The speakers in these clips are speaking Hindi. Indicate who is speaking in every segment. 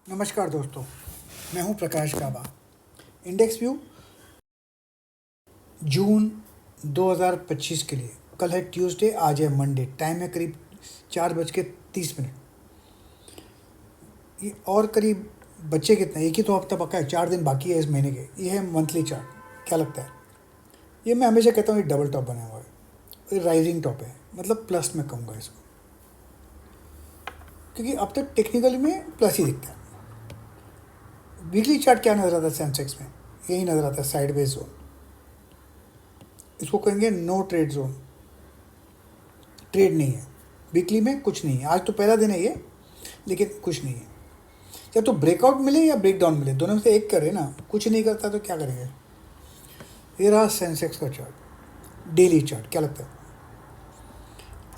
Speaker 1: नमस्कार दोस्तों, मैं हूं प्रकाश गाबा। इंडेक्स व्यू जून 2025 के लिए। कल है ट्यूसडे, आज है मंडे। टाइम है करीब 4:30। ये और करीब बच्चे कितने, एक ही तो हफ्ता पक्का है, 4 दिन बाकी है इस महीने के। ये है मंथली चार्ट। क्या लगता है? ये मैं हमेशा कहता हूँ ये डबल टॉप बना हुआ है, ये राइजिंग टॉप है, मतलब प्लस में कहूँगा इसको, क्योंकि अब तक टेक्निकली में प्लस ही दिखता है। वीकली चार्ट क्या नज़र आता है सेंसेक्स में? यही नज़र आता है, साइडवेज जोन। इसको कहेंगे नो ट्रेड जोन। ट्रेड नहीं है वीकली में, कुछ नहीं है। आज तो पहला दिन है ये, लेकिन कुछ नहीं है। या तो ब्रेकआउट मिले या ब्रेकडाउन मिले, दोनों में से एक करे ना। कुछ नहीं करता तो क्या करेंगे? ये रहा सेंसेक्स का चार्ट, डेली चार्ट। क्या लगता है?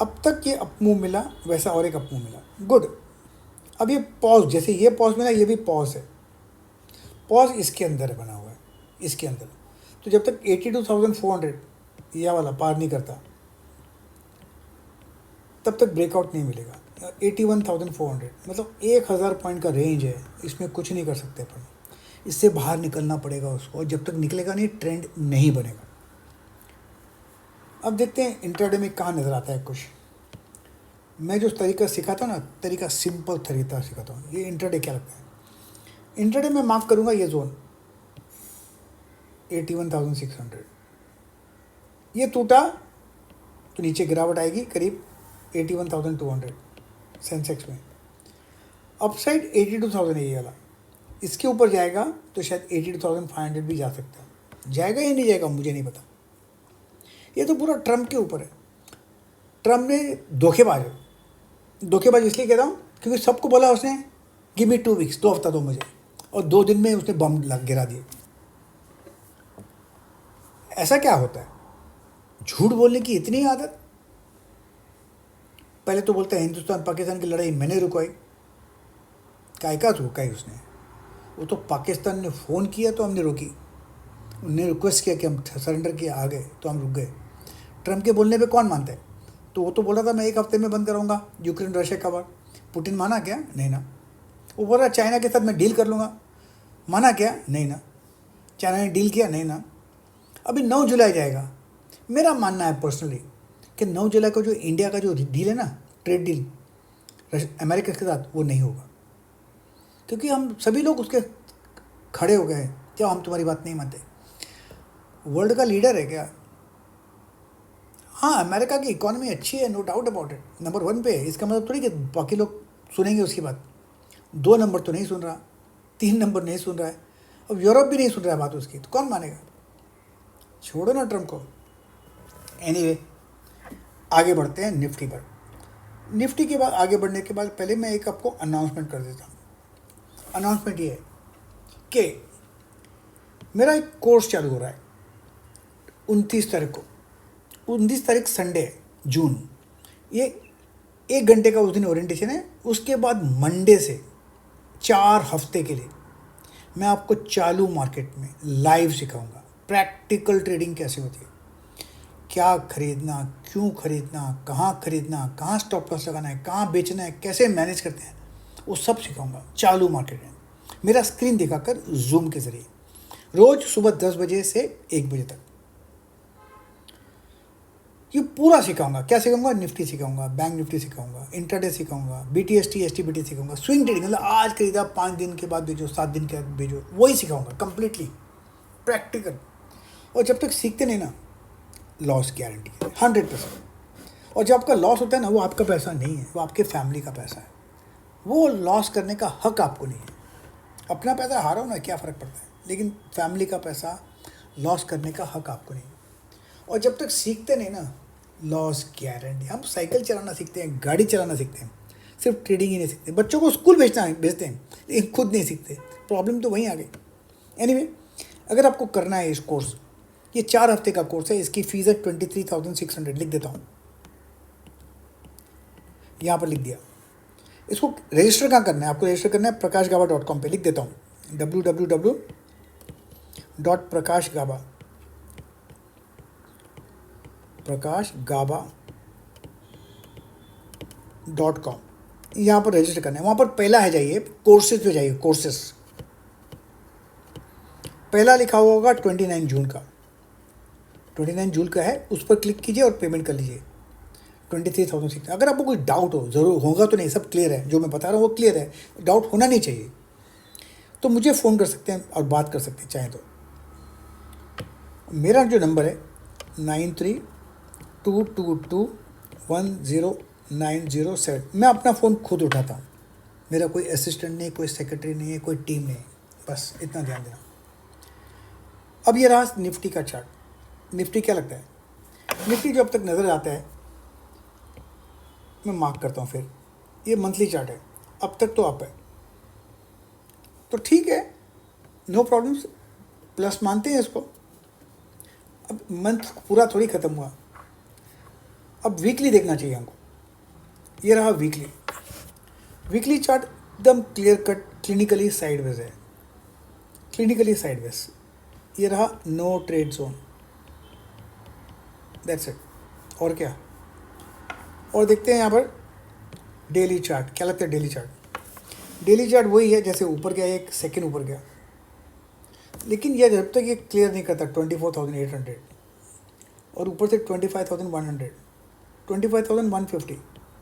Speaker 1: अब तक ये अप मूव मिला, वैसा और एक अप मूव मिला, गुड। अब ये पॉज, जैसे ये पॉज मिला, ये भी पॉज है। पॉज इसके अंदर है, बना हुआ है इसके अंदर। तो जब तक 82,400 यह वाला पार नहीं करता, तब तक ब्रेकआउट नहीं मिलेगा। 81,400 मतलब 1,000 पॉइंट का रेंज है, इसमें कुछ नहीं कर सकते अपन। इससे बाहर निकलना पड़ेगा उसको, और जब तक निकलेगा नहीं, ट्रेंड नहीं बनेगा। अब देखते हैं इंट्राडे में कहाँ नज़र आता है कुछ। मैं जो तरीका सिखाता हूँ ना, तरीका सिंपल तरीका सिखाता हूँ। ये इंट्राडे क्या लगता है? इंट्राडे में मार्क करूँगा ये जोन 81,600। ये टूटा तो नीचे गिरावट आएगी करीब 81,200 सेंसेक्स में। अपसाइड 82,000 है ये वाला। इसके ऊपर जाएगा तो शायद 82,500 भी जा सकता है। जाएगा या नहीं जाएगा मुझे नहीं पता। ये तो पूरा ट्रम्प के ऊपर है। ट्रम्प ने धोखेबाज है। धोखेबाज इसलिए कहता हूँ क्योंकि सबको बोला उसने गिव मी 2 वीक्स, 2 हफ्ता दो मुझे, और 2 दिन में उसने बम गिरा दिए। ऐसा क्या होता है? झूठ बोलने की इतनी आदत। पहले तो बोलता है हिंदुस्तान पाकिस्तान की लड़ाई मैंने रुकवाई। काय का रुकाई उसने? वो तो पाकिस्तान ने फ़ोन किया तो हमने रोकी। उन्होंने रिक्वेस्ट किया कि हम सरेंडर किया, आ गए तो हम रुक गए। ट्रम्प के बोलने पे कौन मानता है? तो वो तो बोल रहा था मैं 1 हफ्ते में बंद कराऊंगा यूक्रेन रशिया का वार। पुतिन माना क्या? नहीं ना। वो बोल रहा चाइना के साथ मैं डील कर लूँगा। माना क्या? नहीं ना। चाइना ने डील किया? नहीं ना। अभी 9 जुलाई जाएगा। मेरा मानना है पर्सनली कि 9 जुलाई को जो इंडिया का जो डील है ना, ट्रेड डील अमेरिका के साथ, वो नहीं होगा। क्योंकि हम सभी लोग उसके खड़े हो गए हैं। क्या हम तुम्हारी बात नहीं मानते? वर्ल्ड का लीडर है क्या? हाँ, अमेरिका की इकोनॉमी अच्छी है, no doubt about it, number 1 पे है। इसका मतलब थोड़ी कि बाकी लोग सुनेंगे उसकी बात। 2 नंबर तो नहीं सुन रहा, 3 नंबर नहीं सुन रहा है, अब यूरोप भी नहीं सुन रहा है बात उसकी, तो कौन मानेगा? छोड़ो ना ट्रम्प को। एनीवे, आगे बढ़ते हैं निफ्टी पर। निफ्टी के बाद आगे बढ़ने के बाद पहले मैं एक आपको अनाउंसमेंट कर देता हूँ। अनाउंसमेंट ये है कि मेरा एक कोर्स चालू हो रहा है 29 तारीख को। 29 तारीख संडे है, जून। ये 1 घंटे का उस दिन ओरिएंटेशन है। उसके बाद मंडे से 4 हफ्ते के लिए मैं आपको चालू मार्केट में लाइव सिखाऊंगा प्रैक्टिकल ट्रेडिंग कैसे होती है, क्या खरीदना, क्यों खरीदना, कहाँ स्टॉप लॉस लगाना है, कहाँ बेचना है, कैसे मैनेज करते हैं, वो सब सिखाऊंगा चालू मार्केट में, मेरा स्क्रीन दिखाकर जूम के ज़रिए, रोज़ सुबह 10 बजे से 1 बजे तक। ये पूरा सिखाऊंगा। क्या सिखाऊंगा? निफ्टी सिखाऊंगा, बैंक निफ्टी सिखाऊंगा, इंट्राडे सिखाऊंगा, BTST STBT सिखाऊंगा, स्विंग ट्रेडिंग, मतलब आज खरीदा 5 दिन के बाद बेचो, 7 दिन के बाद बेचो, वही सिखाऊंगा कंप्लीटली प्रैक्टिकल। और जब तक सीखते नहीं ना, लॉस गारंटी है 100%। और जब आपका लॉस होता है ना, वो आपका पैसा नहीं है, वो आपके फैमिली का पैसा है। वो लॉस करने का हक आपको नहीं है। अपना पैसा हारो ना, क्या फ़र्क पड़ता है, लेकिन फैमिली का पैसा लॉस करने का हक आपको नहीं है। और जब तक सीखते नहीं ना, लॉस गारंटी। हम साइकिल चलाना सीखते हैं, गाड़ी चलाना सीखते हैं, सिर्फ ट्रेडिंग ही नहीं सीखते। बच्चों को स्कूल भेजते हैं, लेकिन खुद नहीं सीखते। प्रॉब्लम तो वहीं आ गई। एनीवे, अगर आपको करना है इस कोर्स, ये 4 हफ्ते का कोर्स है। इसकी फ़ीस है 23,600। लिख देता हूँ, यहाँ पर लिख दिया। इसको रजिस्टर कहाँ करना है? आपको रजिस्टर करना है prakashgaba.com पे। लिख देता हूँ www.prakashgaba.com। यहाँ पर रजिस्टर करना है, वहाँ पर पहला है, जाइए कोर्सेज पे जाइए, कोर्सेज पहला लिखा हुआ होगा 29 जून का, 29 जून का है, उस पर क्लिक कीजिए और पेमेंट कर लीजिए 23,006। अगर आपको कोई डाउट हो, ज़रूर होगा तो नहीं, सब क्लियर है, जो मैं बता रहा हूँ वो क्लियर है, डाउट होना नहीं चाहिए, तो मुझे फ़ोन कर सकते हैं और बात कर सकते हैं चाहें तो। मेरा जो नंबर है 9322210907, मैं अपना फ़ोन खुद उठाता हूँ, मेरा कोई असिस्टेंट नहीं, कोई सेक्रेटरी नहीं है, कोई टीम नहीं है, बस इतना ध्यान देना। अब ये रहा निफ्टी का चार्ट। निफ्टी क्या लगता है, निफ्टी जो अब तक नज़र आता है, मैं मार्क करता हूँ, फिर ये मंथली चार्ट है, अब तक तो अप है, तो ठीक है, नो प्रॉब्लम्स, प्लस मानते हैं इसको। अब मंथ पूरा थोड़ी ख़त्म हुआ, अब वीकली देखना चाहिए हमको। ये रहा वीकली, वीकली चार्ट एकदम क्लियर कट क्लिनिकली साइडवेज है, क्लिनिकली साइडवेज। ये रहा no trade zone, that's it, और क्या। और देखते हैं यहाँ पर डेली चार्ट, क्या लगता है डेली चार्ट। डेली चार्ट वही है, जैसे ऊपर गया, एक सेकंड ऊपर गया, लेकिन यह जब तक ये क्लियर नहीं करता 24,800 और ऊपर से 25,100, 25,150,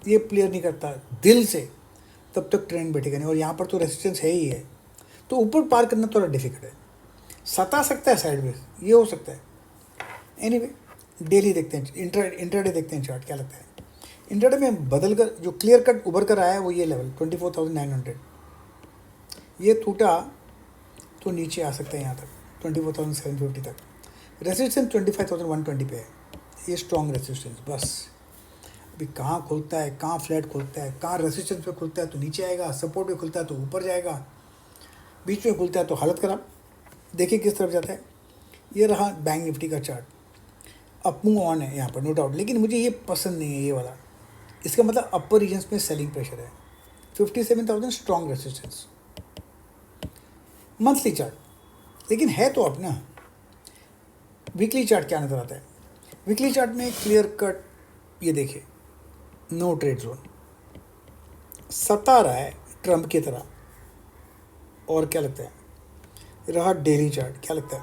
Speaker 1: ये क्लियर नहीं करता दिल से, तब तक ट्रेंड बैठेगा नहीं। और यहाँ पर तो रेजिस्टेंस है ही है, तो ऊपर पार करना थोड़ा डिफिकल्ट है, सता सकता है साइडवेज, ये हो सकता है। एनीवे डेली देखते हैं, इंट्राडे देखते हैं चार्ट, क्या लगता है। इंट्राडे में बदल कर जो क्लियर कट उभर कर आया है वो ये लेवल 24,900, ये टूटा तो नीचे आ सकता है यहाँ तक 24,750 तक। रेजिस्टेंस 25,120 पे है, ये स्ट्रॉन्ग रेजिस्टेंस। बस अभी कहाँ खुलता है, कहाँ फ्लैट खुलता है, कहाँ रेजिस्टेंस पे खुलता है तो नीचे आएगा, सपोर्ट पे खुलता है तो ऊपर जाएगा, बीच में खुलता है तो हालत ख़राब। देखिए किस तरफ जाता है। ये रहा बैंक निफ्टी का चार्ट, अप मूव ऑन है यहाँ पर, नो डाउट, लेकिन मुझे ये पसंद नहीं है ये वाला। इसका मतलब अपर रीजन्स में सेलिंग प्रेशर है, 57,000 स्ट्रॉन्ग रेजिस्टेंस। मंथली चार्ट लेकिन है तो अपना। वीकली चार्ट क्या नज़र आता है, वीकली चार्ट में क्लियर कट, ये देखिए नो ट्रेड जोन, सता रहा है ट्रम्प की तरह। और क्या लगता है, रहा डेली चार्ट, क्या लगता है।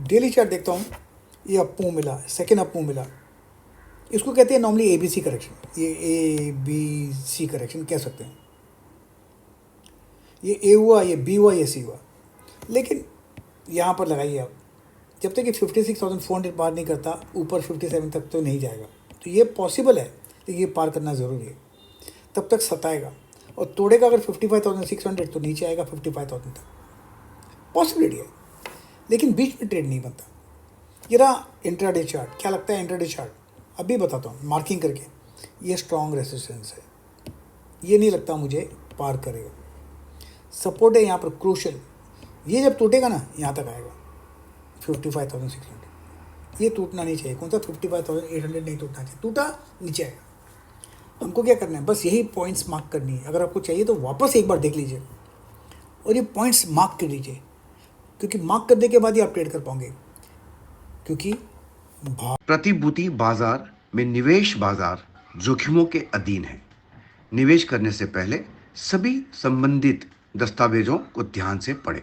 Speaker 1: डेली चार्ट देखता हूँ, ये अप मूव मिला, सेकेंड अप मूव मिला, इसको कहते हैं नॉर्मली ABC करेक्शन, ये ABC करेक्शन कह सकते हैं। ये A हुआ, ये B हुआ, ये C हुआ, लेकिन यहाँ पर लगाइए आप, जब तक ये 56,400 पार नहीं करता, ऊपर 57 तक तो नहीं जाएगा। तो ये पॉसिबल है, लेकिन ये पार करना ज़रूरी है, तब तक सताएगा और तोड़ेगा। अगर 55,600 तो नीचे आएगा 55,000 तक, पॉसिबिलिटी है, लेकिन बीच में ट्रेड नहीं बनता। ये रहा इंट्राडे चार्ट, क्या लगता है इंट्राडे चार्ट, अभी बताता हूँ मार्किंग करके। ये स्ट्रॉन्ग रेजिस्टेंस है, ये नहीं लगता मुझे पार करेगा। सपोर्ट है यहाँ पर क्रूशल, ये जब टूटेगा ना यहाँ तक आएगा 55,600, ये टूटना नहीं चाहिए। कौन सा 55,800 नहीं टूटना चाहिए, टूटा नीचे आएगा। हमको क्या करना है, बस यही पॉइंट्स मार्क करनी है। अगर आपको चाहिए तो वापस एक बार देख लीजिए और ये पॉइंट्स मार्क कर लीजिए, क्योंकि मार्क करने के बाद ही आप ट्रेड कर पाओगे। क्योंकि
Speaker 2: प्रतिभूति बाजार में निवेश बाजार जोखिमों के अधीन है। निवेश करने से पहले सभी संबंधित दस्तावेजों को ध्यान से पढ़ें।